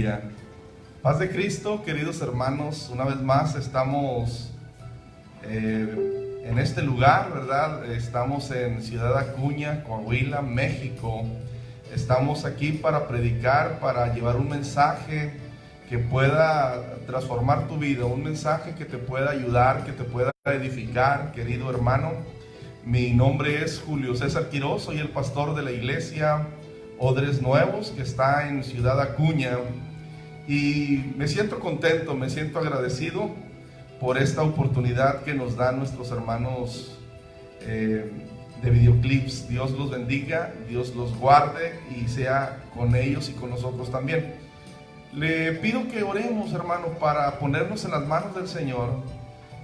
Aleluya. Paz de Cristo, queridos hermanos. Una vez más estamos en este lugar, ¿verdad? Estamos en Ciudad Acuña, Coahuila, México. Estamos aquí para predicar, para llevar un mensaje que pueda transformar tu vida, un mensaje que te pueda ayudar, que te pueda edificar, querido hermano. Mi nombre es Julio César Quiroz, soy el pastor de la iglesia Odres Nuevos, que está en Ciudad Acuña, y me siento contento, me siento agradecido por esta oportunidad que nos dan nuestros hermanos de videoclips. Dios los bendiga, Dios los guarde y sea con ellos y con nosotros también. Le pido que oremos, hermano, para ponernos en las manos del Señor.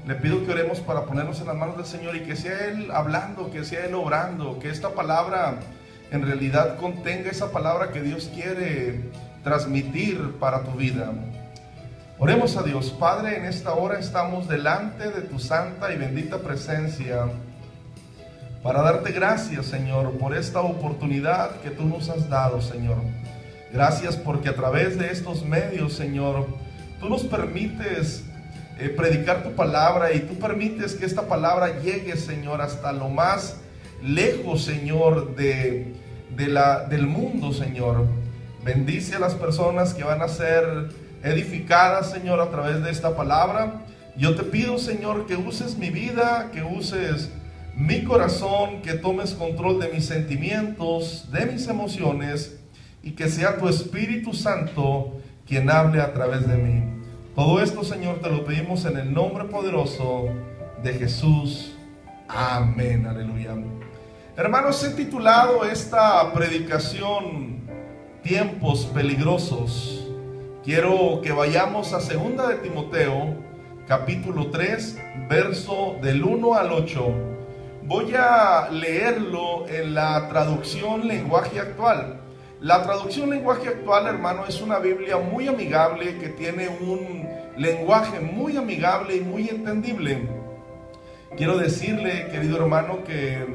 Le pido que oremos para ponernos en las manos del Señor y que sea Él hablando, que sea Él obrando, que esta palabra en realidad contenga esa palabra que Dios quiere transmitir para tu vida. Oremos a Dios. Padre, en esta hora estamos delante de tu santa y bendita presencia para darte gracias, Señor, por esta oportunidad que tú nos has dado, Señor. Gracias porque a través de estos medios, Señor, tú nos permites predicar tu palabra, y tú permites que esta palabra llegue, Señor, hasta lo más lejos, Señor, del mundo, Señor. Bendice a las personas que van a ser edificadas, Señor, a través de esta palabra. Yo te pido, Señor, que uses mi vida, que uses mi corazón, que tomes control de mis sentimientos, de mis emociones, y que sea tu Espíritu Santo quien hable a través de mí. Todo esto, Señor, te lo pedimos en el nombre poderoso de Jesús. Amén, aleluya. Hermanos, he titulado esta predicación Tiempos Peligrosos. Quiero que vayamos a 2 de Timoteo, capítulo 3, verso del 1 al 8. Voy a leerlo en la traducción lenguaje actual. La traducción lenguaje actual, hermano, es una Biblia muy amigable, que tiene un lenguaje muy amigable y muy entendible. Quiero decirle, querido hermano, que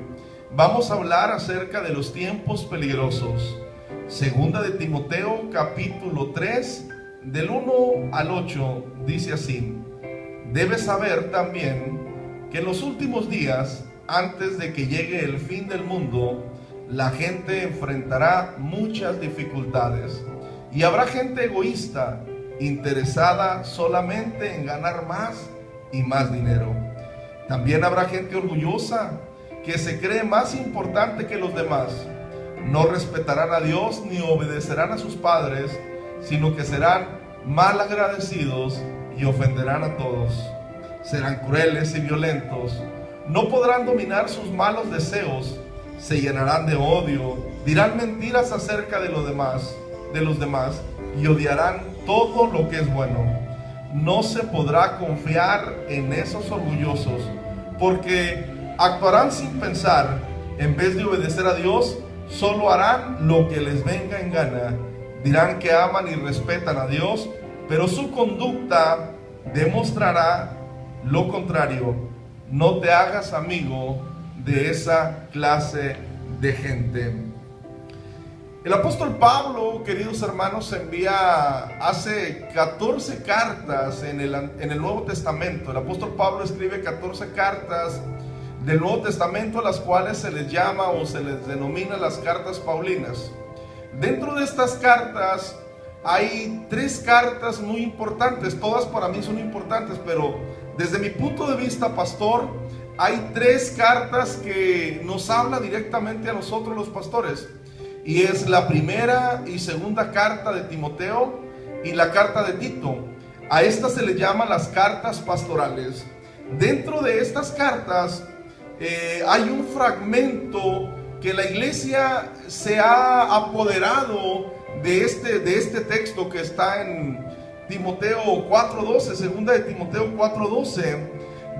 vamos a hablar acerca de los tiempos peligrosos. 2 de Timoteo, capítulo 3, del 1 al 8, dice así: debes saber también que en los últimos días, antes de que llegue el fin del mundo, la gente enfrentará muchas dificultades, y habrá gente egoísta, interesada solamente en ganar más y más dinero. También habrá gente orgullosa, que se cree más importante que los demás. No respetarán a Dios ni obedecerán a sus padres, sino que serán mal agradecidos y ofenderán a todos. Serán crueles y violentos, no podrán dominar sus malos deseos, se llenarán de odio, dirán mentiras acerca de los demás, y odiarán todo lo que es bueno. No se podrá confiar en esos orgullosos, porque actuarán sin pensar. En vez de obedecer a Dios, solo harán lo que les venga en gana. Dirán que aman y respetan a Dios, pero su conducta demostrará lo contrario. No te hagas amigo de esa clase de gente. El apóstol Pablo, queridos hermanos, hace 14 cartas en el Nuevo Testamento. El apóstol Pablo escribe 14 cartas del Nuevo Testamento, a las cuales se les llama o se les denomina las cartas paulinas. Dentro de estas cartas hay 3 cartas muy importantes. Todas para mí son importantes, pero desde mi punto de vista, pastor, hay 3 cartas que nos habla directamente a nosotros los pastores, y es la primera y segunda carta de Timoteo y la carta de Tito. A estas se le llama las cartas pastorales. Dentro de estas cartas hay un fragmento que la iglesia se ha apoderado de este texto que está en Timoteo 4:12, 2 de Timoteo 4:12.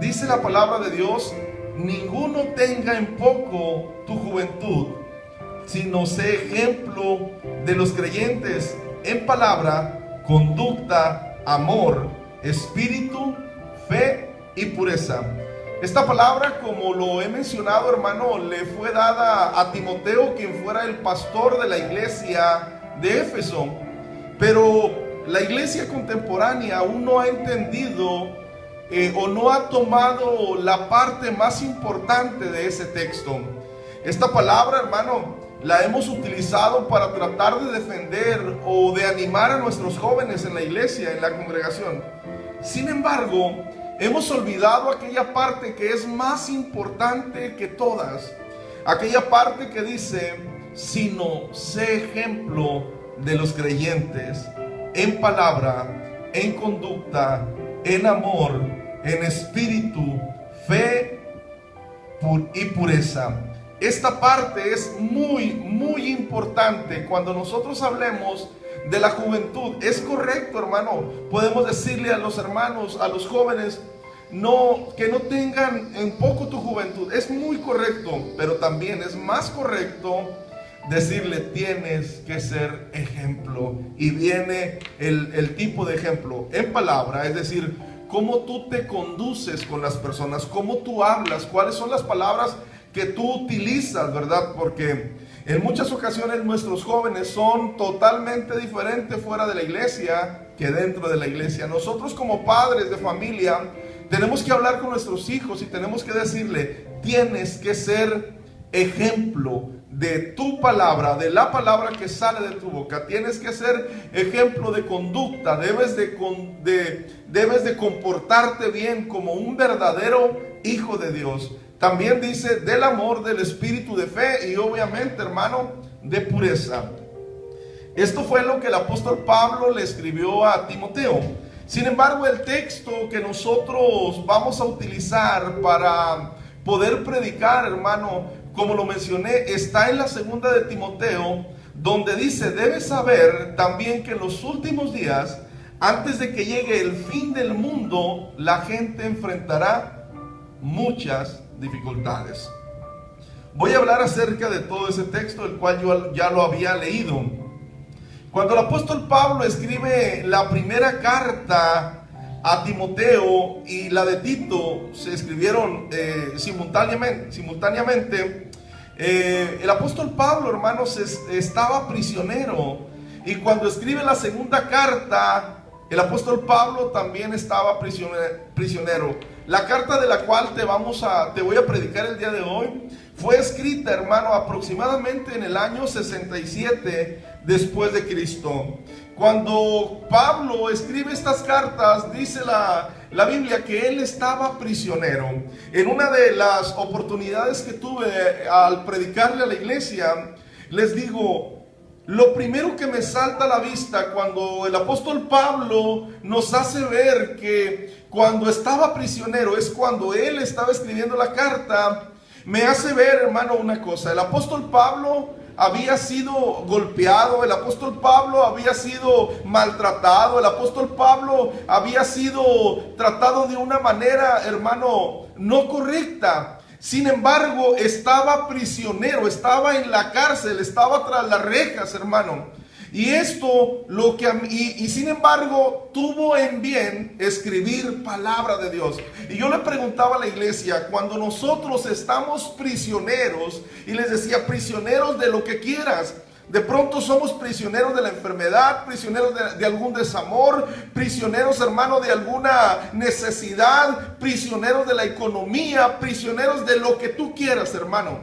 Dice la palabra de Dios: ninguno tenga en poco tu juventud, sino sé ejemplo de los creyentes en palabra, conducta, amor, espíritu, fe y pureza. Esta palabra, como lo he mencionado, hermano, le fue dada a Timoteo, quien fuera el pastor de la iglesia de Éfeso. Pero la iglesia contemporánea aún no ha entendido o no ha tomado la parte más importante de ese texto. Esta palabra, hermano, la hemos utilizado para tratar de defender o de animar a nuestros jóvenes en la iglesia, en la congregación. Sin embargo, hemos olvidado aquella parte que es más importante que todas. Aquella parte que dice: sino sé ejemplo de los creyentes en palabra, en conducta, en amor, en espíritu, fe y pureza. Esta parte es muy importante cuando nosotros hablemos de la juventud. Es correcto, hermano, podemos decirle a los hermanos, a los jóvenes, que no tengan en poco tu juventud. Es muy correcto, pero también es más correcto decirle: tienes que ser ejemplo. Y viene el tipo de ejemplo en palabra, es decir, cómo tú te conduces con las personas, cómo tú hablas, cuáles son las palabras que tú utilizas, ¿verdad? Porque en muchas ocasiones nuestros jóvenes son totalmente diferentes fuera de la iglesia que dentro de la iglesia. Nosotros como padres de familia tenemos que hablar con nuestros hijos y tenemos que decirle: tienes que ser ejemplo de tu palabra, de la palabra que sale de tu boca. Tienes que ser ejemplo de conducta. Debes de comportarte bien como un verdadero hijo de Dios. También dice del amor, del espíritu de fe y obviamente, hermano, de pureza. Esto fue lo que el apóstol Pablo le escribió a Timoteo. Sin embargo, el texto que nosotros vamos a utilizar para poder predicar, hermano, como lo mencioné, está en la segunda de Timoteo, donde dice: debes saber también que en los últimos días, antes de que llegue el fin del mundo, la gente enfrentará muchas dificultades. Voy a hablar acerca de todo ese texto, el cual yo ya lo había leído. Cuando el apóstol Pablo escribe la primera carta a Timoteo y la de Tito, se escribieron simultáneamente. El apóstol Pablo, hermanos, estaba prisionero, y cuando escribe la segunda carta, el apóstol Pablo también estaba prisionero. La carta de la cual te voy a predicar el día de hoy fue escrita, hermano, aproximadamente en el año 67 después de Cristo. Cuando Pablo escribe estas cartas, dice la Biblia que él estaba prisionero. En una de las oportunidades que tuve al predicarle a la iglesia, les digo: lo primero que me salta a la vista cuando el apóstol Pablo nos hace ver que cuando estaba prisionero es cuando él estaba escribiendo la carta, me hace ver, hermano, una cosa. El apóstol Pablo había sido golpeado, el apóstol Pablo había sido maltratado, el apóstol Pablo había sido tratado de una manera, hermano, no correcta. Sin embargo, estaba prisionero, estaba en la cárcel, estaba tras las rejas, hermano. Y esto, sin embargo, tuvo en bien escribir palabra de Dios. Y yo le preguntaba a la iglesia, cuando nosotros estamos prisioneros, y les decía: prisioneros de lo que quieras. De pronto somos prisioneros de la enfermedad, prisioneros de algún desamor, prisioneros, hermano, de alguna necesidad, prisioneros de la economía, prisioneros de lo que tú quieras, hermano.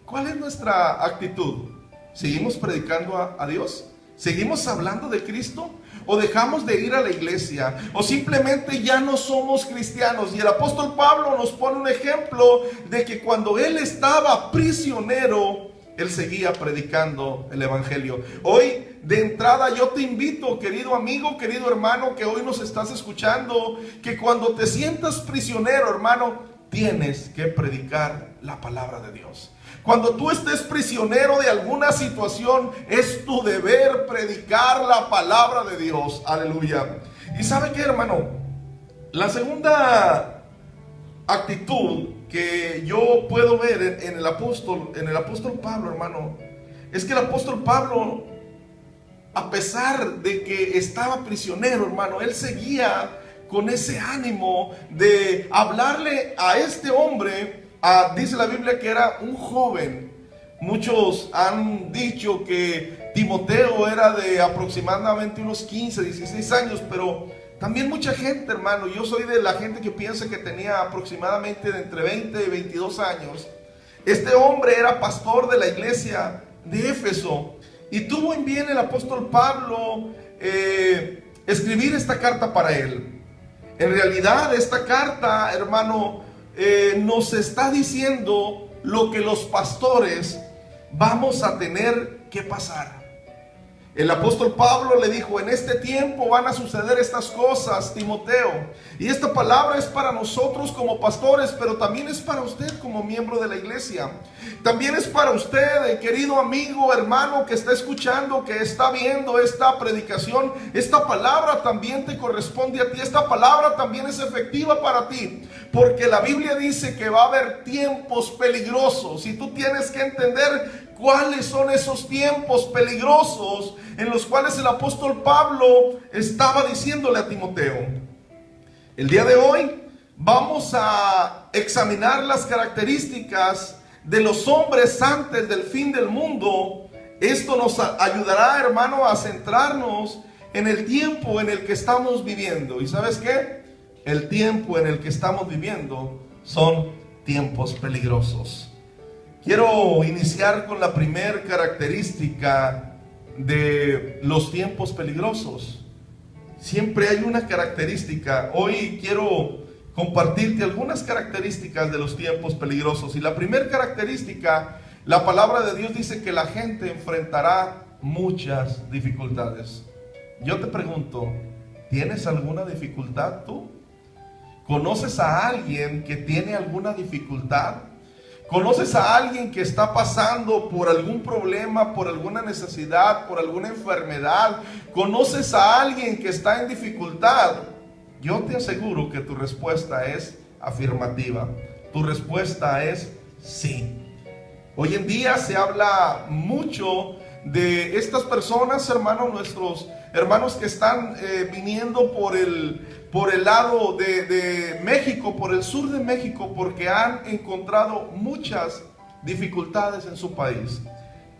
¿Cuál es nuestra actitud? ¿Seguimos predicando a Dios? ¿Seguimos hablando de Cristo? ¿O dejamos de ir a la iglesia? ¿O simplemente ya no somos cristianos? Y el apóstol Pablo nos pone un ejemplo de que cuando él estaba prisionero, él seguía predicando el evangelio. Hoy, de entrada, yo te invito, querido amigo, querido hermano, que hoy nos estás escuchando, que cuando te sientas prisionero, hermano, tienes que predicar la palabra de Dios. Cuando tú estés prisionero de alguna situación, es tu deber predicar la palabra de Dios. Aleluya. ¿Y sabe qué, hermano? La segunda actitud que yo puedo ver en el apóstol Pablo, hermano, es que el apóstol Pablo, a pesar de que estaba prisionero, hermano, él seguía con ese ánimo de hablarle a este hombre. Dice la Biblia que era un joven. Muchos han dicho que Timoteo era de aproximadamente unos 15, 16 años, pero también mucha gente, hermano, yo soy de la gente que piensa que tenía aproximadamente de entre 20 y 22 años. Este hombre era pastor de la iglesia de Éfeso y tuvo en bien el apóstol Pablo escribir esta carta para él. En realidad esta carta, hermano, nos está diciendo lo que los pastores vamos a tener que pasar. El apóstol Pablo le dijo: en este tiempo van a suceder estas cosas, Timoteo. Y esta palabra es para nosotros como pastores, pero también es para usted como miembro de la iglesia. También es para usted, querido amigo, hermano, que está escuchando, que está viendo esta predicación. Esta palabra también te corresponde a ti. Esta palabra también es efectiva para ti, porque la Biblia dice que va a haber tiempos peligrosos y tú tienes que entender cuáles son esos tiempos peligrosos en los cuales el apóstol Pablo estaba diciéndole a Timoteo. El día de hoy vamos a examinar las características de los hombres antes del fin del mundo. Esto nos ayudará, hermano, a centrarnos en el tiempo en el que estamos viviendo. ¿Y sabes qué? El tiempo en el que estamos viviendo son tiempos peligrosos. Quiero iniciar con la primera característica de los tiempos peligrosos. Siempre hay una característica. Hoy quiero compartirte algunas características de los tiempos peligrosos. Y la primera característica, la palabra de Dios dice que la gente enfrentará muchas dificultades. Yo te pregunto, ¿tienes alguna dificultad tú? ¿Conoces a alguien que tiene alguna dificultad? ¿Conoces a alguien que está pasando por algún problema, por alguna necesidad, por alguna enfermedad? ¿Conoces a alguien que está en dificultad? Yo te aseguro que tu respuesta es afirmativa. Tu respuesta es sí. Hoy en día se habla mucho de estas personas, hermanos, nuestros hermanos que están viniendo por el lado de México, por el sur de México, porque han encontrado muchas dificultades en su país.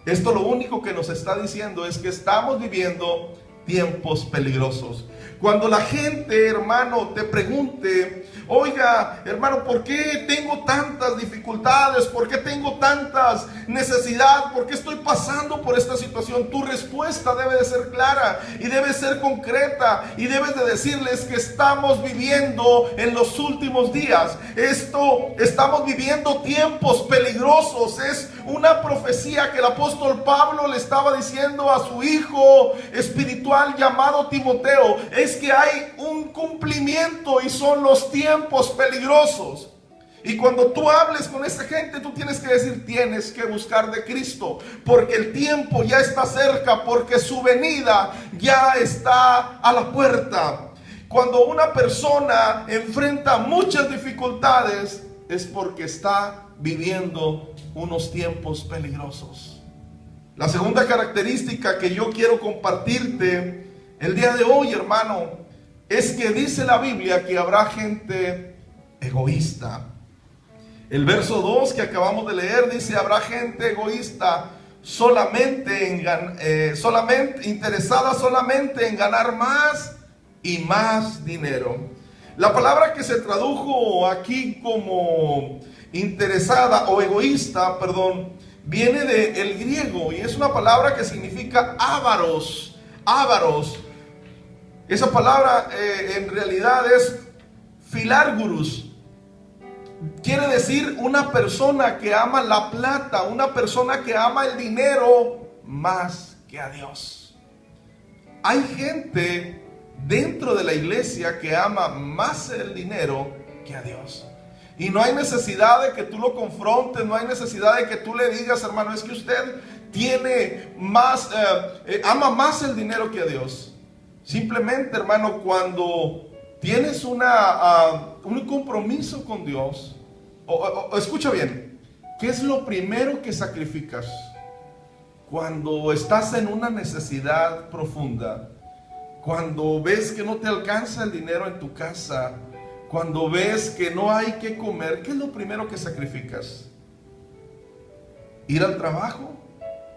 Esto lo único que nos está diciendo es que estamos viviendo tiempos peligrosos. Cuando la gente, hermano, te pregunte: oiga, hermano, ¿por qué tengo tantas dificultades? ¿Por qué tengo tantas necesidades? ¿Por qué estoy pasando por esta situación? Tu respuesta debe de ser clara y debe ser concreta, y debes de decirles que estamos viviendo en los últimos días. Estamos viviendo tiempos peligrosos. Es una profecía que el apóstol Pablo le estaba diciendo a su hijo espiritual llamado Timoteo. Es que hay un cumplimiento y son los tiempos peligrosos. Y cuando tú hables con esa gente, tú tienes que decir: tienes que buscar de Cristo, porque el tiempo ya está cerca, porque su venida ya está a la puerta. Cuando una persona enfrenta muchas dificultades, es porque está viviendo unos tiempos peligrosos. La segunda característica que yo quiero compartirte el día de hoy, hermano, es que dice la Biblia que habrá gente egoísta. El verso 2 que acabamos de leer dice: habrá gente egoísta, interesada solamente en ganar más y más dinero. La palabra que se tradujo aquí como interesada o egoísta, viene del griego y es una palabra que significa ávaros. Ávaros. Esa palabra en realidad es filárgurus. Quiere decir una persona que ama la plata, una persona que ama el dinero más que a Dios. Hay gente dentro de la iglesia que ama más el dinero que a Dios. Y no hay necesidad de que tú lo confrontes, no hay necesidad de que tú le digas: hermano, es que usted tiene más, ama más el dinero que a Dios. Simplemente, hermano, cuando tienes un compromiso con Dios, escucha bien, ¿qué es lo primero que sacrificas? Cuando estás en una necesidad profunda, cuando ves que no te alcanza el dinero en tu casa, cuando ves que no hay que comer, ¿qué es lo primero que sacrificas? ¿Ir al trabajo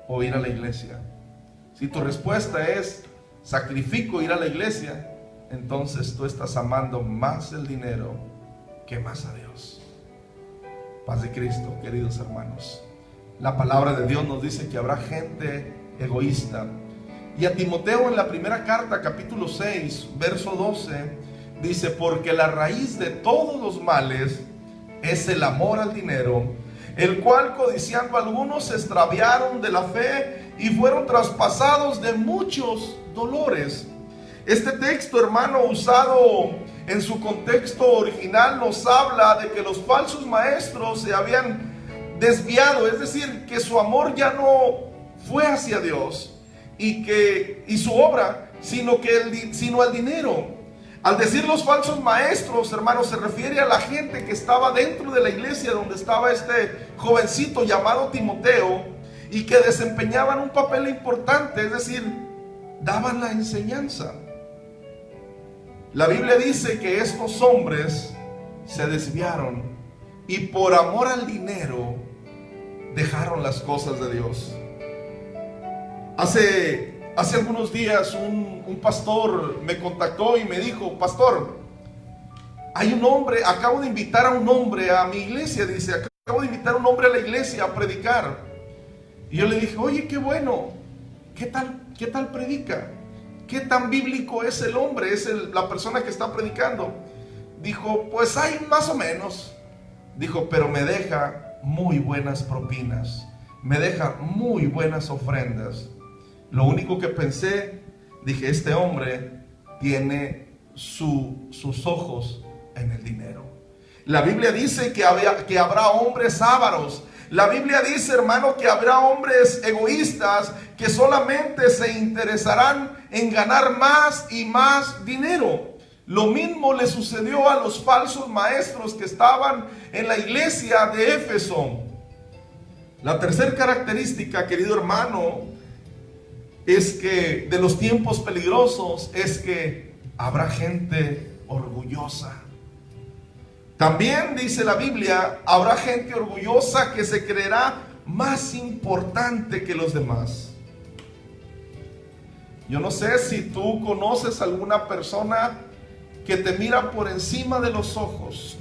o ir a la iglesia? Si tu respuesta es sacrifico ir a la iglesia, entonces tú estás amando más el dinero que más a Dios. Paz de Cristo, queridos hermanos. La palabra de Dios nos dice que habrá gente egoísta. Y a Timoteo en la primera carta, capítulo 6, verso 12, dice: porque la raíz de todos los males es el amor al dinero, el cual codiciando algunos se extraviaron de la fe y fueron traspasados de muchos dolores. Este texto, hermano, usado en su contexto original, nos habla de que los falsos maestros se habían desviado, es decir, que su amor ya no fue hacia Dios y su obra, sino al dinero. Al decir los falsos maestros, hermanos, se refiere a la gente que estaba dentro de la iglesia donde estaba este jovencito llamado Timoteo, y que desempeñaban un papel importante, es decir, daban la enseñanza. La Biblia dice que estos hombres se desviaron y por amor al dinero dejaron las cosas de Dios. Hace algunos días un pastor me contactó y me dijo: pastor, hay un hombre, acabo de invitar a un hombre a mi iglesia, dice, acabo de invitar a un hombre a la iglesia a predicar. Y yo le dije: oye, qué bueno, ¿qué tal predica? ¿Qué tan bíblico es el hombre, la persona que está predicando? Dijo: pues hay más o menos. Dijo: pero me deja muy buenas propinas, me deja muy buenas ofrendas. Lo único que pensé, dije: este hombre tiene sus ojos en el dinero. La Biblia dice que habrá hombres ávaros. La Biblia dice, hermano, que habrá hombres egoístas que solamente se interesarán en ganar más y más dinero. Lo mismo le sucedió a los falsos maestros que estaban en la iglesia de Éfeso. La tercera característica, querido hermano, es que de los tiempos peligrosos es que habrá gente orgullosa. También dice la Biblia, habrá gente orgullosa que se creerá más importante que los demás. Yo no sé si tú conoces alguna persona que te mira por encima de los hombros.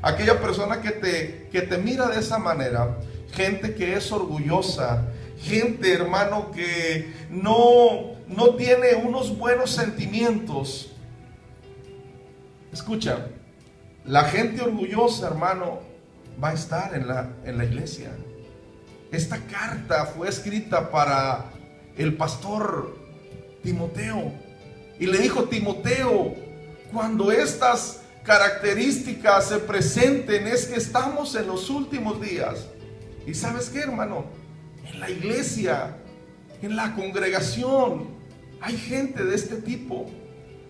Aquella persona que te mira de esa manera. Gente que es orgullosa. Gente, hermano, que no tiene unos buenos sentimientos. Escucha, la gente orgullosa, hermano, va a estar en la iglesia. Esta carta fue escrita para el pastor Timoteo. Y le dijo: Timoteo, cuando estas características se presenten, es que estamos en los últimos días. ¿Y sabes qué, hermano? En la iglesia, en la congregación, hay gente de este tipo.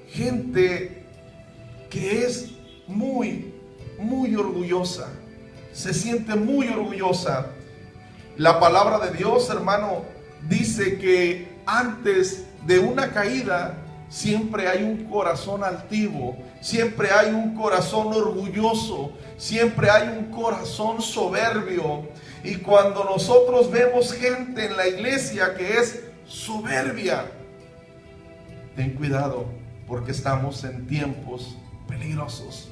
Gente que es muy, muy orgullosa. Se siente muy orgullosa. La palabra de Dios, hermano, dice que antes de una caída siempre hay un corazón altivo, siempre hay un corazón orgulloso, siempre hay un corazón soberbio. Y cuando nosotros vemos gente en la iglesia que es soberbia, ten cuidado, porque estamos en tiempos peligrosos.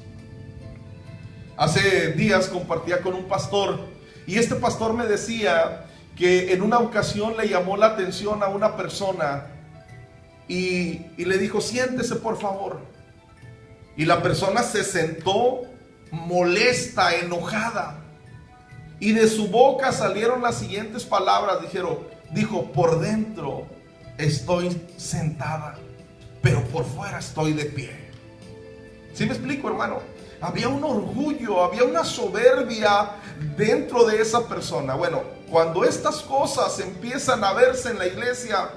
Hace días compartía con un pastor, y este pastor me decía que en una ocasión le llamó la atención a una persona y le dijo: siéntese por favor. Y la persona se sentó molesta, enojada, y de su boca salieron las siguientes palabras. Dijo: por dentro estoy sentada, pero por fuera estoy de pie. ¿Sí me explico, hermano? Había un orgullo, había una soberbia dentro de esa persona. Bueno, cuando estas cosas empiezan a verse en la iglesia,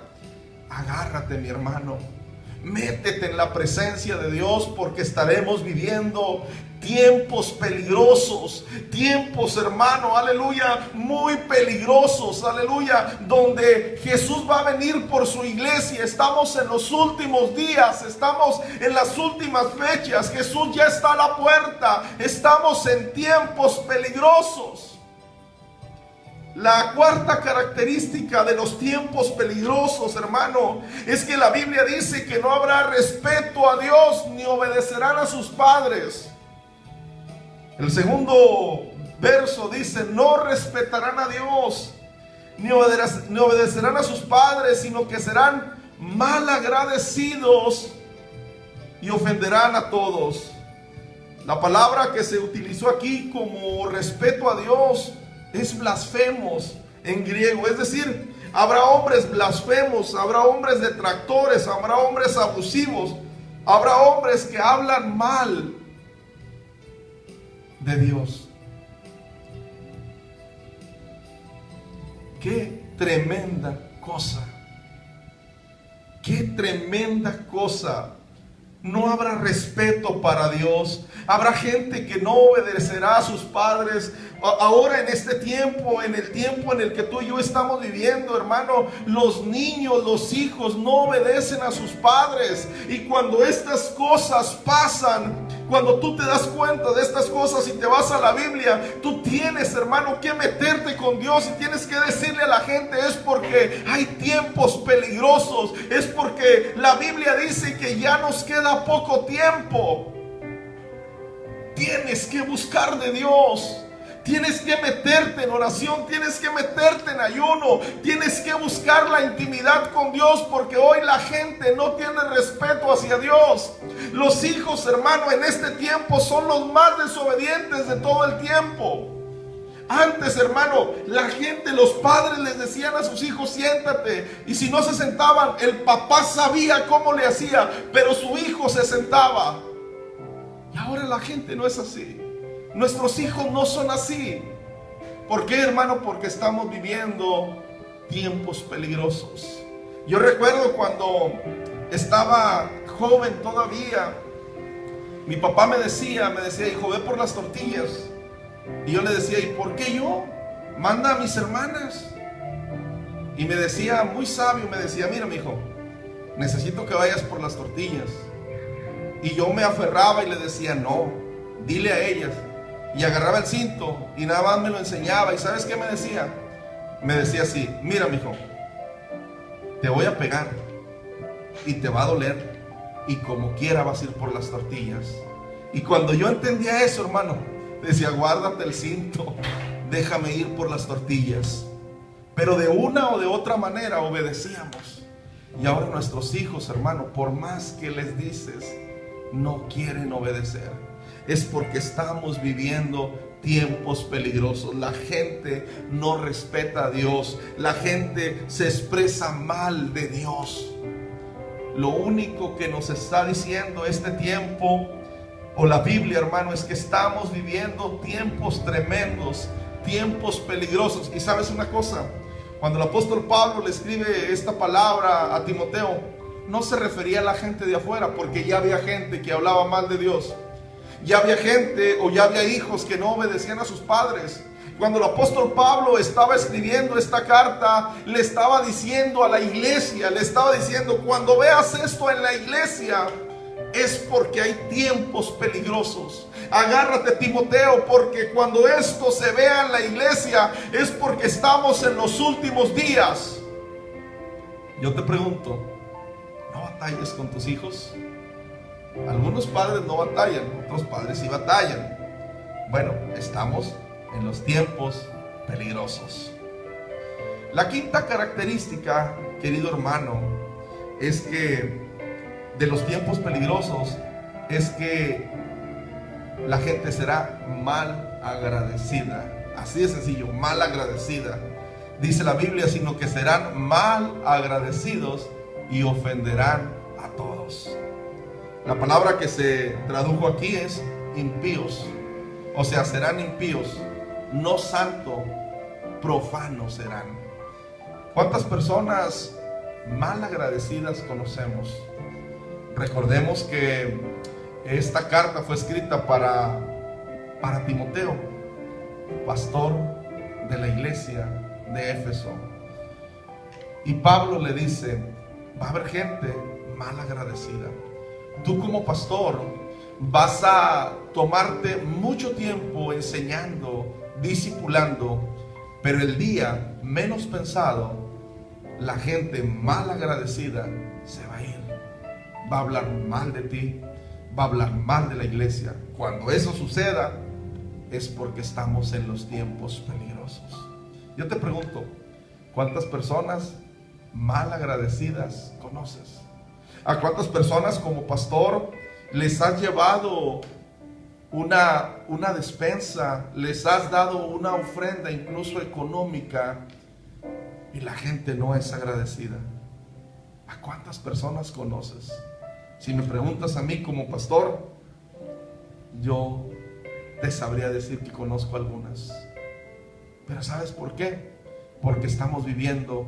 agárrate, mi hermano. Métete en la presencia de Dios, porque estaremos viviendo tiempos peligrosos, tiempos, hermano, aleluya, muy peligrosos, aleluya, donde Jesús va a venir por su iglesia. Estamos en los últimos días, estamos en las últimas fechas, Jesús ya está a la puerta, estamos en tiempos peligrosos. La cuarta característica de los tiempos peligrosos, hermano, es que la Biblia dice que no habrá respeto a Dios ni obedecerán a sus padres. El segundo verso dice: no respetarán a Dios ni obedecerán a sus padres, sino que serán mal agradecidos y ofenderán a todos. La palabra que se utilizó aquí como respeto a Dios es blasfemos en griego, es decir, habrá hombres blasfemos, habrá hombres detractores, habrá hombres abusivos, habrá hombres que hablan mal de Dios. Qué tremenda cosa, qué tremenda cosa. No habrá respeto para Dios. Habrá gente que no obedecerá a sus padres. Ahora en este tiempo, en el tiempo en el que tú y yo estamos viviendo, hermano, los niños, los hijos no obedecen a sus padres. Y cuando estas cosas pasan, cuando tú te das cuenta de estas cosas y te vas a la Biblia, tú tienes, hermano, que meterte con Dios y tienes que decirle a la gente: es porque hay tiempos peligrosos, es porque la Biblia dice que ya nos queda poco tiempo. Tienes que buscar de Dios. Tienes que meterte en oración, tienes que meterte en ayuno, tienes que buscar la intimidad con Dios, porque hoy la gente no tiene respeto hacia Dios. Los hijos, hermano, en este tiempo son los más desobedientes de todo el tiempo. Antes, hermano, la gente, los padres les decían a sus hijos: siéntate, y si no se sentaban, el papá sabía cómo le hacía, pero su hijo se sentaba. Y ahora la gente no es así. Nuestros hijos no son así. ¿Por qué, hermano? Porque estamos viviendo tiempos peligrosos. Yo recuerdo cuando estaba joven todavía, mi papá me decía: hijo, ve por las tortillas. Y yo le decía: ¿y por qué yo? Manda a mis hermanas. Y me decía, muy sabio, me decía: mira, mi hijo, necesito que vayas por las tortillas. Y yo me aferraba y le decía: no, dile a ellas. Y agarraba el cinto y nada más me lo enseñaba. ¿Y sabes qué me decía? Me decía así: mira, mijo, te voy a pegar y te va a doler, y como quiera vas a ir por las tortillas. Y cuando yo entendía eso, hermano, decía: guárdate el cinto, déjame ir por las tortillas. Pero de una o de otra manera obedecíamos. Y ahora nuestros hijos, hermano, por más que les dices, no quieren obedecer. Es porque estamos viviendo tiempos peligrosos. La gente no respeta a Dios. La gente se expresa mal de Dios. Lo único que nos está diciendo este tiempo, o la Biblia, hermano, es que estamos viviendo tiempos tremendos, tiempos peligrosos. Y sabes una cosa, cuando el apóstol Pablo le escribe esta palabra a Timoteo, no se refería a la gente de afuera, porque ya había gente que hablaba mal de Dios. Ya había gente, o ya había hijos que no obedecían a sus padres. Cuando el apóstol Pablo estaba escribiendo esta carta, le estaba diciendo a la iglesia, le estaba diciendo: cuando veas esto en la iglesia, es porque hay tiempos peligrosos. Agárrate, Timoteo, porque cuando esto se vea en la iglesia, es porque estamos en los últimos días. Yo te pregunto, ¿no batalles con tus hijos? Algunos padres no batallan, otros padres sí batallan. Bueno, estamos en los tiempos peligrosos. La quinta característica, querido hermano, es que de los tiempos peligrosos es que la gente será mal agradecida. Así de sencillo, mal agradecida. Dice la Biblia: sino que serán mal agradecidos y ofenderán a todos. La palabra que se tradujo aquí es impíos. O sea, serán impíos, no santo, profanos serán. ¿Cuántas personas mal agradecidas conocemos? Recordemos que esta carta fue escrita para Timoteo, pastor de la iglesia de Éfeso. Y Pablo le dice: va a haber gente mal agradecida. Tú como pastor vas a tomarte mucho tiempo enseñando, discipulando Pero el día menos pensado, la gente mal agradecida se va a ir. Va a hablar mal de ti, va a hablar mal de la iglesia. Cuando eso suceda, es porque estamos en los tiempos peligrosos. Yo te pregunto, ¿cuántas personas mal agradecidas conoces? ¿A cuántas personas como pastor les has llevado una despensa, les has dado una ofrenda incluso económica y la gente no es agradecida? ¿A cuántas personas conoces? Si me preguntas a mí como pastor, yo te sabría decir que conozco algunas. Pero ¿sabes por qué? Porque estamos viviendo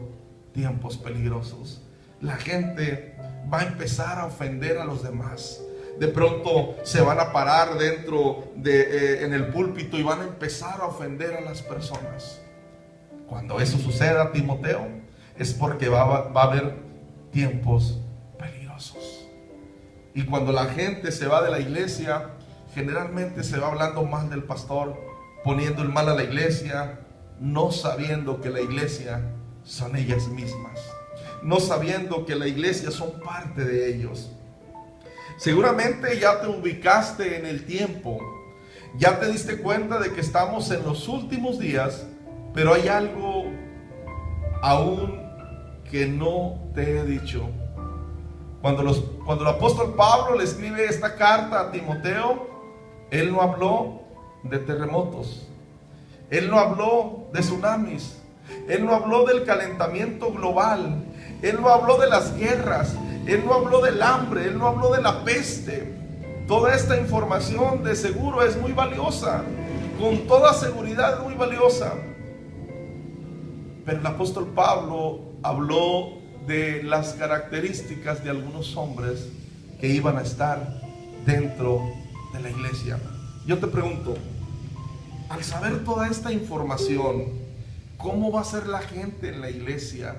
tiempos peligrosos. La gente va a empezar a ofender a los demás. De pronto se van a parar en el púlpito y van a empezar a ofender a las personas. Cuando eso suceda, Timoteo, es porque va a haber tiempos peligrosos. Y cuando la gente se va de la iglesia, generalmente se va hablando mal del pastor, poniendo el mal a la iglesia, no sabiendo que la iglesia son ellas mismas, no sabiendo que la iglesia son parte de ellos. Seguramente ya te ubicaste en el tiempo, ya te diste cuenta de que estamos en los últimos días, pero hay algo aún que no te he dicho. Cuando el apóstol Pablo le escribe esta carta a Timoteo, él no habló de terremotos, él no habló de tsunamis, él no habló del calentamiento global, él no habló de las guerras, él no habló del hambre, él no habló de la peste. Toda esta información de seguro es muy valiosa, con toda seguridad es muy valiosa. Pero el apóstol Pablo habló de las características de algunos hombres que iban a estar dentro de la iglesia. Yo te pregunto, al saber toda esta información, ¿cómo va a ser la gente en la iglesia?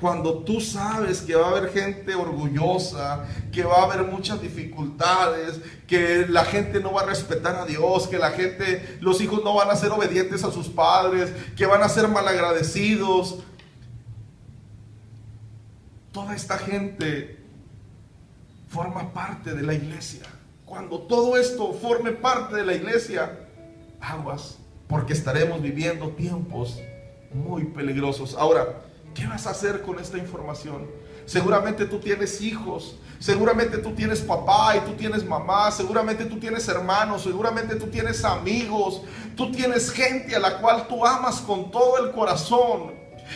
Cuando tú sabes que va a haber gente orgullosa, que va a haber muchas dificultades, que la gente no va a respetar a Dios, que los hijos no van a ser obedientes a sus padres, que van a ser malagradecidos. Toda esta gente forma parte de la iglesia. Cuando todo esto forme parte de la iglesia, aguas, porque estaremos viviendo tiempos muy peligrosos. Ahora, ¿qué vas a hacer con esta información? Seguramente tú tienes hijos, seguramente tú tienes papá y tú tienes mamá, seguramente tú tienes hermanos, seguramente tú tienes amigos, tú tienes gente a la cual tú amas con todo el corazón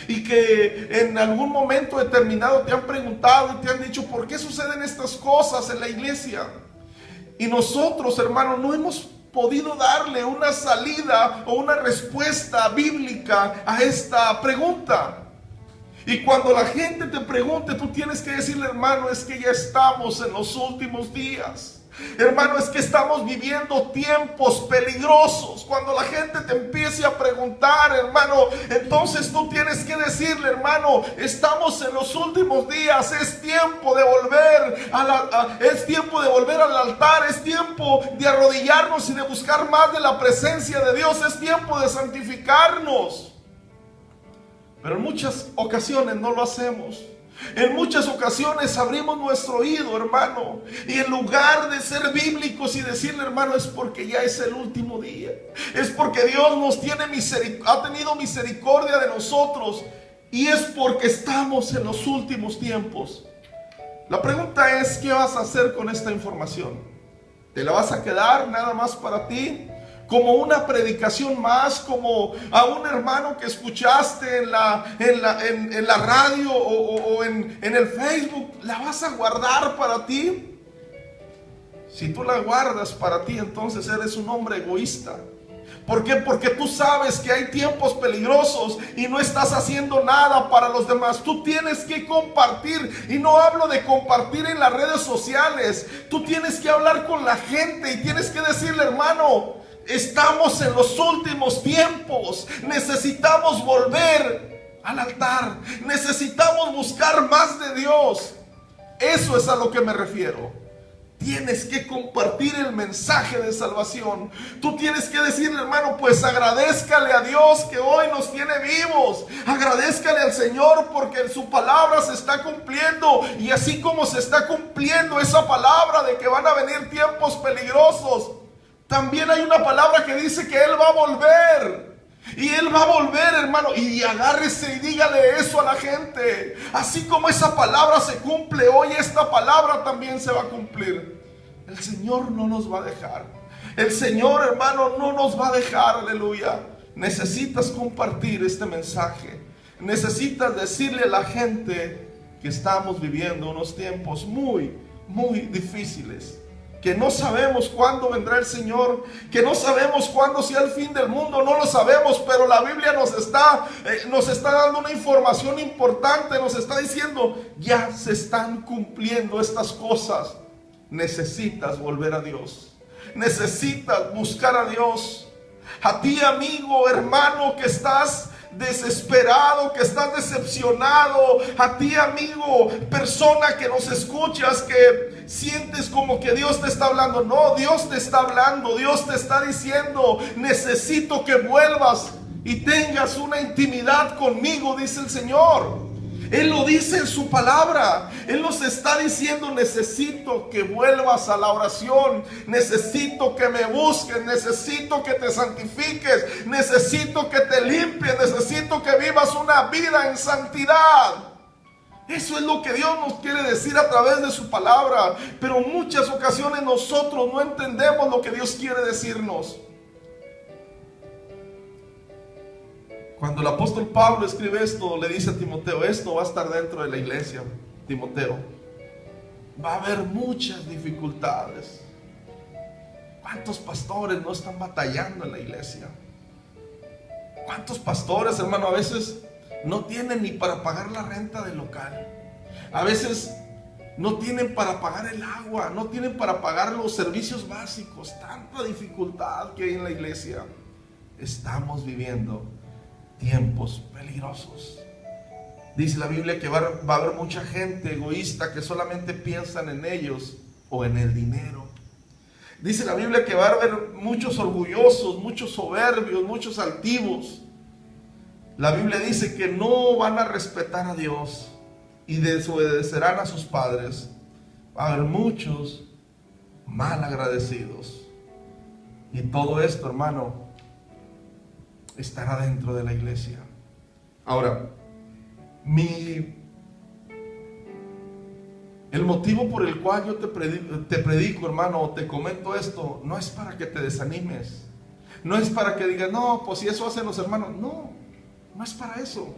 y que en algún momento determinado te han preguntado y te han dicho ¿por qué suceden estas cosas en la iglesia? Y nosotros, hermanos, no hemos podido darle una salida o una respuesta bíblica a esta pregunta. Y cuando la gente te pregunte, tú tienes que decirle, hermano, es que ya estamos en los últimos días. Hermano, es que estamos viviendo tiempos peligrosos. Cuando la gente te empiece a preguntar, hermano, entonces tú tienes que decirle, hermano, estamos en los últimos días. Es tiempo de volver es tiempo de volver al altar. Es tiempo de arrodillarnos y de buscar más de la presencia de Dios. Es tiempo de santificarnos. Pero en muchas ocasiones no lo hacemos. En muchas ocasiones abrimos nuestro oído, hermano, y en lugar de ser bíblicos y decirle, hermano, es porque ya es el último día, es porque Dios ha tenido misericordia de nosotros y es porque estamos en los últimos tiempos. La pregunta es, ¿qué vas a hacer con esta información? ¿Te la vas a quedar nada más para ti? Como una predicación más, como a un hermano que escuchaste en la radio o en el Facebook, ¿la vas a guardar para ti? Si tú la guardas para ti, entonces eres un hombre egoísta. ¿Por qué? Porque tú sabes que hay tiempos peligrosos y no estás haciendo nada para los demás. Tú tienes que compartir, y no hablo de compartir en las redes sociales. Tú tienes que hablar con la gente y tienes que decirle, hermano, estamos en los últimos tiempos. Necesitamos volver al altar. Necesitamos buscar más de Dios. Eso es a lo que me refiero. tienes que compartir el mensaje de salvación. Tú tienes que decirle, hermano, pues agradézcale a Dios que hoy nos tiene vivos. Agradézcale al Señor porque su palabra se está cumpliendo. Y así como se está cumpliendo esa palabra de que van a venir tiempos peligrosos, también hay una palabra que dice que Él va a volver. Y Él va a volver, hermano, y agárrese y dígale eso a la gente. Así como esa palabra se cumple hoy, esta palabra también se va a cumplir. El Señor no nos va a dejar. El Señor, hermano, no nos va a dejar, aleluya. Necesitas compartir este mensaje. Necesitas decirle a la gente que estamos viviendo unos tiempos muy, muy difíciles. Que no sabemos cuándo vendrá el Señor, que no sabemos cuándo sea el fin del mundo, no lo sabemos, pero la Biblia nos está dando una información importante, nos está diciendo, ya se están cumpliendo estas cosas. Necesitas volver a Dios, necesitas buscar a Dios. A ti, amigo, hermano, que estás desesperado, que estás decepcionado, a ti, amigo, persona que nos escuchas, que sientes como que Dios te está hablando. No, Dios te está hablando, Dios te está diciendo, necesito que vuelvas y tengas una intimidad conmigo, dice el Señor. Él lo dice en su palabra. Él nos está diciendo, necesito que vuelvas a la oración, necesito que me busques, necesito que te santifiques, necesito que te limpies, necesito que vivas una vida en santidad. Eso es lo que Dios nos quiere decir a través de su palabra. Pero en muchas ocasiones nosotros no entendemos lo que Dios quiere decirnos. Cuando el apóstol Pablo escribe esto, le dice a Timoteo, esto va a estar dentro de la iglesia, Timoteo. Va a haber muchas dificultades. ¿Cuántos pastores no están batallando en la iglesia? ¿Cuántos pastores, hermano, a veces no tienen ni para pagar la renta del local? A veces no tienen para pagar el agua, no tienen para pagar los servicios básicos. Tanta dificultad que hay en la iglesia. Estamos viviendo tiempos peligrosos. Dice la Biblia que va a haber mucha gente egoísta que solamente piensan en ellos o en el dinero. Dice la Biblia que va a haber muchos orgullosos, muchos soberbios, muchos altivos. La Biblia dice que no van a respetar a Dios y desobedecerán a sus padres. Va a haber muchos mal agradecidos. Y todo esto, hermano, estará dentro de la iglesia. Ahora, el motivo por el cual yo te predico, hermano, te comento esto, no es para que te desanimes, no es para que digas, no, pues si eso hacen los hermanos. No, no es para eso.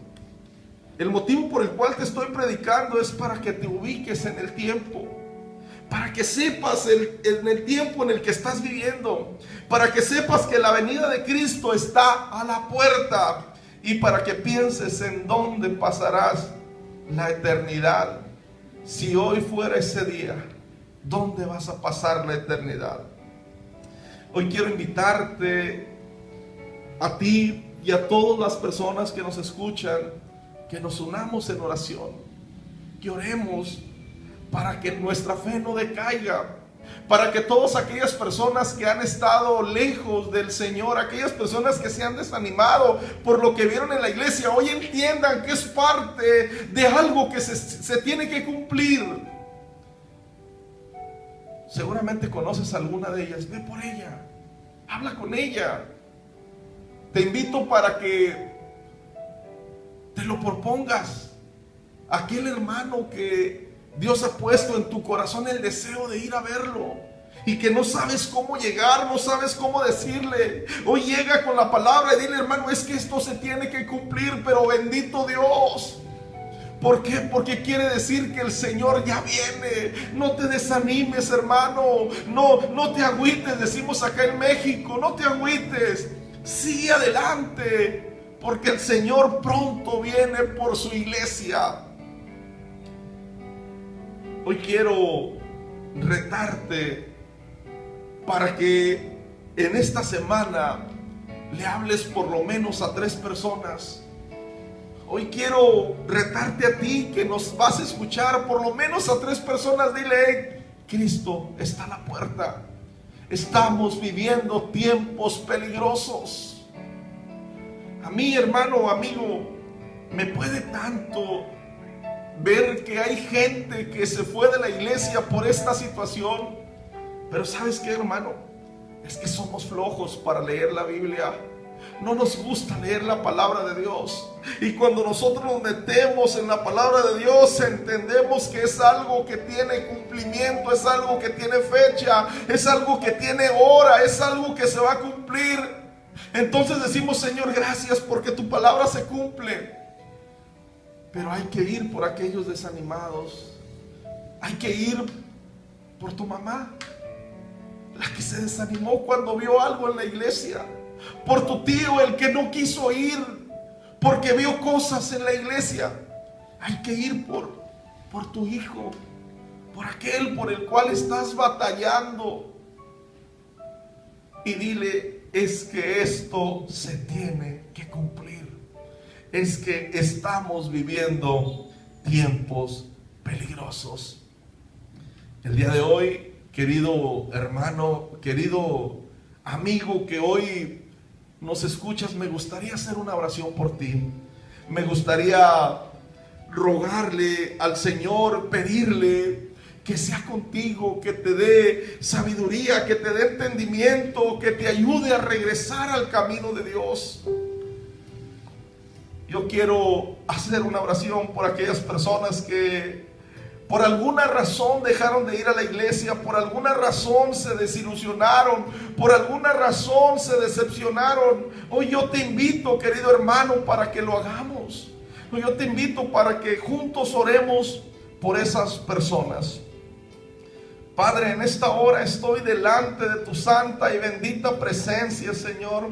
El motivo por el cual te estoy predicando es para que te ubiques en el tiempo, para que sepas en el tiempo en el que estás viviendo, para que sepas que la venida de Cristo está a la puerta y para que pienses en dónde pasarás la eternidad. Si hoy fuera ese día, ¿dónde vas a pasar la eternidad? Hoy quiero invitarte a ti y a todas las personas que nos escuchan, que nos unamos en oración, que oremos para que nuestra fe no decaiga, para que todas aquellas personas que han estado lejos del Señor, aquellas personas que se han desanimado por lo que vieron en la iglesia, hoy entiendan que es parte de algo que se tiene que cumplir. Seguramente conoces a alguna de ellas, ve por ella, habla con ella. Te invito para que te lo propongas. Aquel hermano que Dios ha puesto en tu corazón el deseo de ir a verlo y que no sabes cómo llegar, no sabes cómo decirle. Hoy llega con la palabra y dile, hermano, es que esto se tiene que cumplir, pero bendito Dios. ¿Por qué? Porque quiere decir que el Señor ya viene. No te desanimes, hermano. No te agüites, decimos acá en México. No te agüites. Sigue adelante, porque el Señor pronto viene por su iglesia. Hoy quiero retarte para que en esta semana le hables por lo menos a 3 personas. Hoy quiero retarte a ti que nos vas a escuchar, por lo menos a 3 personas. Dile, hey, Cristo está a la puerta. Estamos viviendo tiempos peligrosos. A mí, hermano, amigo, me puede tanto ver que hay gente que se fue de la iglesia por esta situación. Pero ¿sabes qué, hermano? Es que somos flojos para leer la Biblia. No nos gusta leer la palabra de Dios. Y cuando nosotros nos metemos en la palabra de Dios, entendemos que es algo que tiene cumplimiento, es algo que tiene fecha, es algo que tiene hora, es algo que se va a cumplir. Entonces decimos: Señor, gracias porque tu palabra se cumple. Pero hay que ir por aquellos desanimados. Hay que ir por tu mamá, la que se desanimó cuando vio algo en la iglesia. Por tu tío, el que no quiso ir porque vio cosas en la iglesia. Hay que ir por tu hijo, por aquel por el cual estás batallando. Y dile: es que esto se tiene que cumplir. Es que estamos viviendo tiempos peligrosos. El día de hoy, querido hermano, querido amigo que hoy nos escuchas, me gustaría hacer una oración por ti. Me gustaría rogarle al Señor, pedirle que sea contigo, que te dé sabiduría, que te dé entendimiento, que te ayude a regresar al camino de Dios. Yo quiero hacer una oración por aquellas personas que por alguna razón dejaron de ir a la iglesia, por alguna razón se desilusionaron, por alguna razón se decepcionaron. Hoy yo te invito, querido hermano, para que lo hagamos. Hoy yo te invito para que juntos oremos por esas personas. Padre, en esta hora estoy delante de tu santa y bendita presencia, Señor.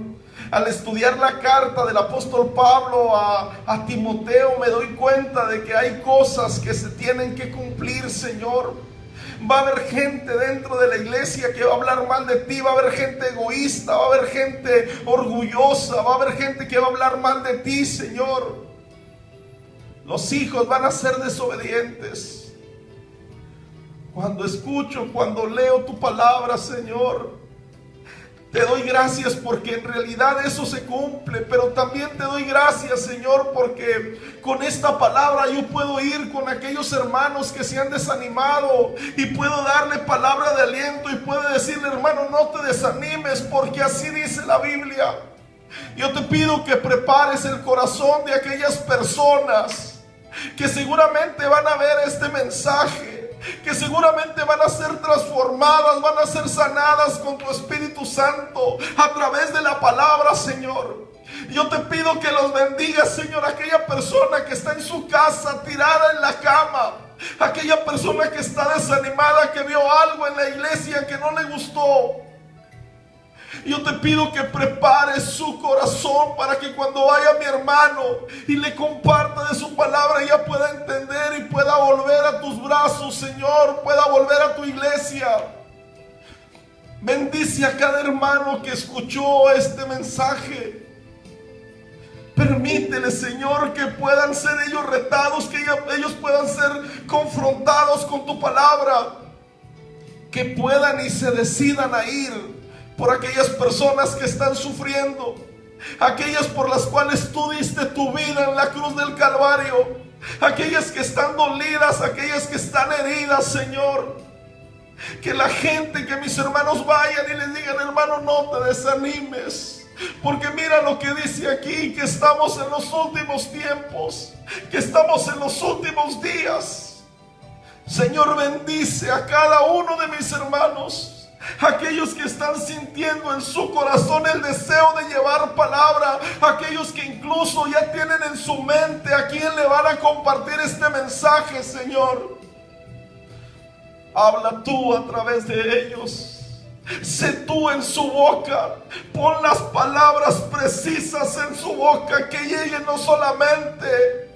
Al estudiar la carta del apóstol Pablo a Timoteo, me doy cuenta de que hay cosas que se tienen que cumplir, Señor. Va a haber gente dentro de la iglesia que va a hablar mal de ti, va a haber gente egoísta, va a haber gente orgullosa, va a haber gente que va a hablar mal de ti, Señor. Los hijos van a ser desobedientes. Cuando escucho, cuando leo tu palabra, Señor, te doy gracias porque en realidad eso se cumple. Pero también te doy gracias, Señor, porque con esta palabra yo puedo ir con aquellos hermanos que se han desanimado y puedo darle palabra de aliento y puedo decirle: hermano, no te desanimes, porque así dice la Biblia. Yo te pido que prepares el corazón de aquellas personas que seguramente van a ver este mensaje, que seguramente van a ser transformadas, van a ser sanadas con tu Espíritu Santo a través de la palabra, Señor. Yo te pido que los bendigas, Señor, aquella persona que está en su casa tirada en la cama, aquella persona que está desanimada, que vio algo en la iglesia que no le gustó. Yo te pido que prepares su corazón para que cuando vaya mi hermano y le comparta de su palabra, ella pueda entender y pueda volver a tus brazos, Señor, pueda volver a tu iglesia. Bendice a cada hermano que escuchó este mensaje. Permítele, Señor, que puedan ser ellos retados, que ellos puedan ser confrontados con tu palabra, que puedan y se decidan a ir por aquellas personas que están sufriendo, aquellas por las cuales tú diste tu vida en la cruz del Calvario, aquellas que están dolidas, aquellas que están heridas, Señor. Que la gente, que mis hermanos vayan y les digan: hermano, no te desanimes, porque mira lo que dice aquí, que estamos en los últimos tiempos, que estamos en los últimos días. Señor, bendice a cada uno de mis hermanos, aquellos que están sintiendo en su corazón el deseo de llevar palabra, aquellos que incluso ya tienen en su mente a quién le van a compartir este mensaje, Señor. Habla tú a través de ellos. Sé tú en su boca. Pon las palabras precisas en su boca, que lleguen no solamente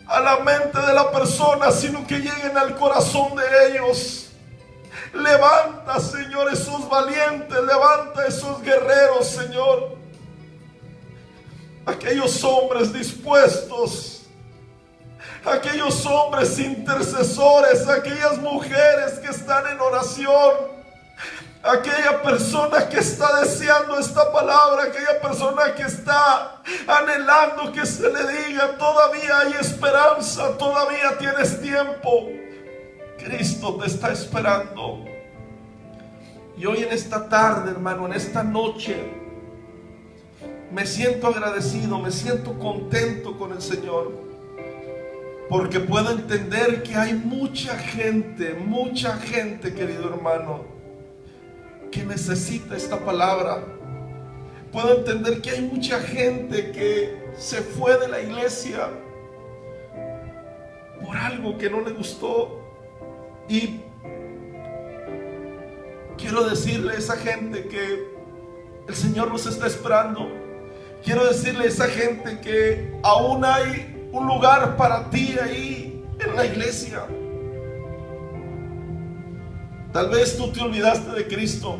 a la mente de la persona, sino que lleguen al corazón de ellos. Levanta, Señor, esos valientes, levanta esos guerreros, Señor. Aquellos hombres dispuestos aquellos hombres intercesores, aquellas mujeres que están en oración, aquella persona que está deseando esta palabra, aquella persona que está anhelando que se le diga: todavía hay esperanza, todavía tienes tiempo. Cristo te está esperando. Y hoy en esta tarde, hermano, en esta noche, me siento agradecido, me siento contento con el Señor, porque puedo entender que hay mucha gente, querido hermano, que necesita esta palabra. Puedo entender que hay mucha gente que se fue de la iglesia por algo que no le gustó. Y quiero decirle a esa gente que el Señor nos está esperando. Quiero decirle a esa gente que aún hay un lugar para ti ahí en la iglesia. Tal vez tú te olvidaste de Cristo,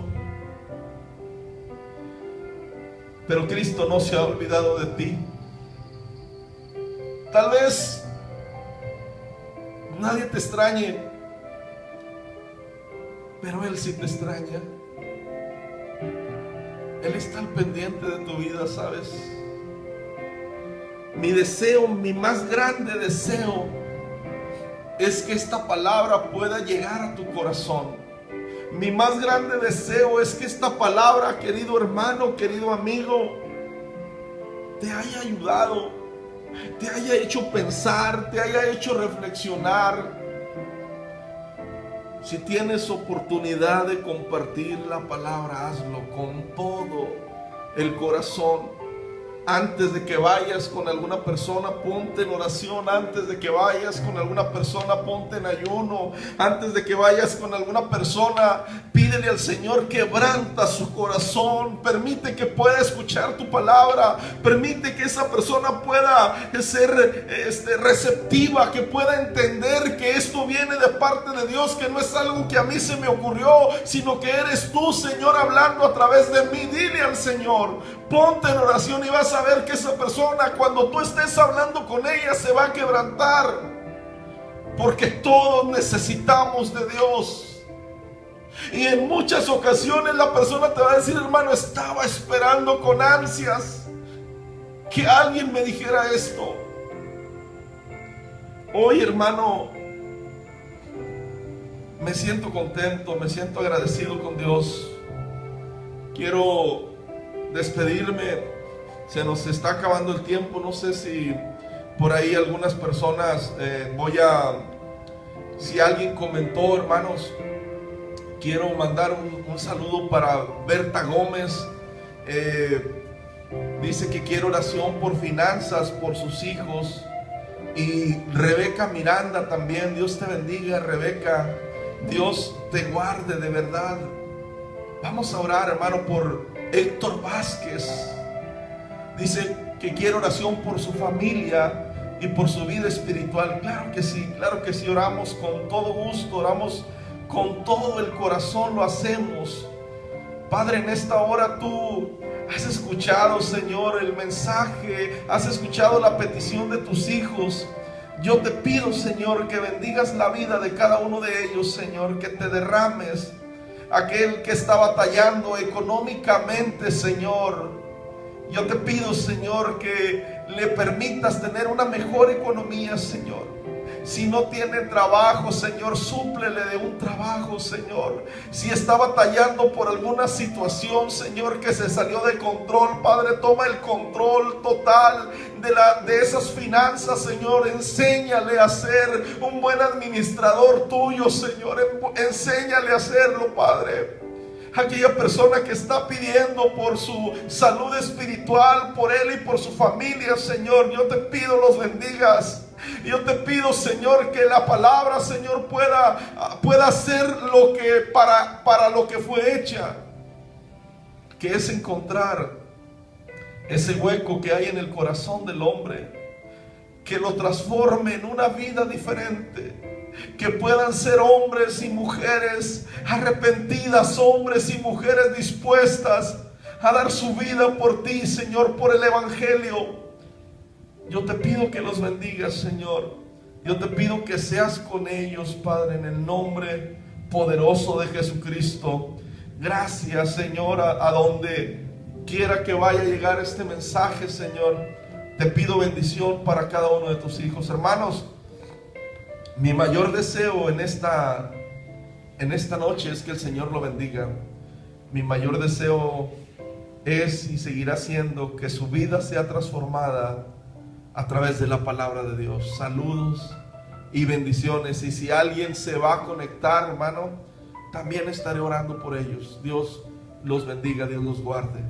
pero Cristo no se ha olvidado de ti. Tal vez nadie te extrañe, pero Él sí te extraña. Él está al pendiente de tu vida, ¿sabes? Mi deseo, mi más grande deseo, es que esta palabra pueda llegar a tu corazón. Mi más grande deseo es que esta palabra, querido hermano, querido amigo, te haya ayudado, te haya hecho pensar, te haya hecho reflexionar. Si tienes oportunidad de compartir la palabra, hazlo con todo el corazón. Antes de que vayas con alguna persona, ponte en oración. Antes de que vayas con alguna persona, ponte en ayuno. Antes de que vayas con alguna persona, pídele al Señor, quebranta su corazón. Permite que pueda escuchar tu palabra. Permite que esa persona pueda ser receptiva, que pueda entender que esto viene de parte de Dios, que no es algo que a mí se me ocurrió, sino que eres tú, Señor, hablando a través de mí. Dile al Señor, ponte en oración, y vas a ver que esa persona, cuando tú estés hablando con ella, se va a quebrantar. Porque todos necesitamos de Dios. Y en muchas ocasiones la persona te va a decir: hermano, estaba esperando con ansias que alguien me dijera esto. Hoy, hermano, me siento contento, me siento agradecido con Dios. Quiero despedirme. Se nos está acabando el tiempo. No sé si por ahí algunas personas si alguien comentó, hermanos, quiero mandar un saludo para Berta Gómez. Dice que quiere oración por finanzas, por sus hijos. Y Rebeca Miranda también. Dios te bendiga, Rebeca. Dios te guarde de verdad. Vamos a orar, hermano, por Héctor Vázquez. Dice que quiere oración por su familia y por su vida espiritual. Claro que sí, oramos con todo gusto, oramos con todo el corazón, lo hacemos. Padre, en esta hora tú has escuchado, Señor, el mensaje, has escuchado la petición de tus hijos. Yo te pido, Señor, que bendigas la vida de cada uno de ellos, Señor, que te derrames. Aquel que está batallando económicamente, Señor, yo te pido, Señor, que le permitas tener una mejor economía, Señor. Si no tiene trabajo, Señor, súplele de un trabajo, Señor. Si está batallando por alguna situación, Señor, que se salió de control, Padre, toma el control total de esas finanzas, Señor. Enséñale a ser un buen administrador tuyo, Señor. Enséñale a hacerlo, Padre. Aquella persona que está pidiendo por su salud espiritual, por él y por su familia, Señor, yo te pido los bendigas. Yo te pido, Señor, que la palabra, Señor, pueda hacer lo que para lo que fue hecha, que es encontrar ese hueco que hay en el corazón del hombre, que lo transforme en una vida diferente. Que puedan ser hombres y mujeres arrepentidas, hombres y mujeres dispuestas a dar su vida por ti, Señor, por el Evangelio. Yo te pido que los bendigas, Señor. Yo te pido que seas con ellos, Padre, en el nombre poderoso de Jesucristo. Gracias, Señor, a donde quiera que vaya a llegar este mensaje, Señor. Te pido bendición para cada uno de tus hijos. Hermanos, mi mayor deseo en esta noche es que el Señor lo bendiga. Mi mayor deseo es y seguirá siendo que su vida sea transformada a través de la palabra de Dios. Saludos y bendiciones. Y si alguien se va a conectar, hermano, también estaré orando por ellos. Dios los bendiga, Dios los guarde.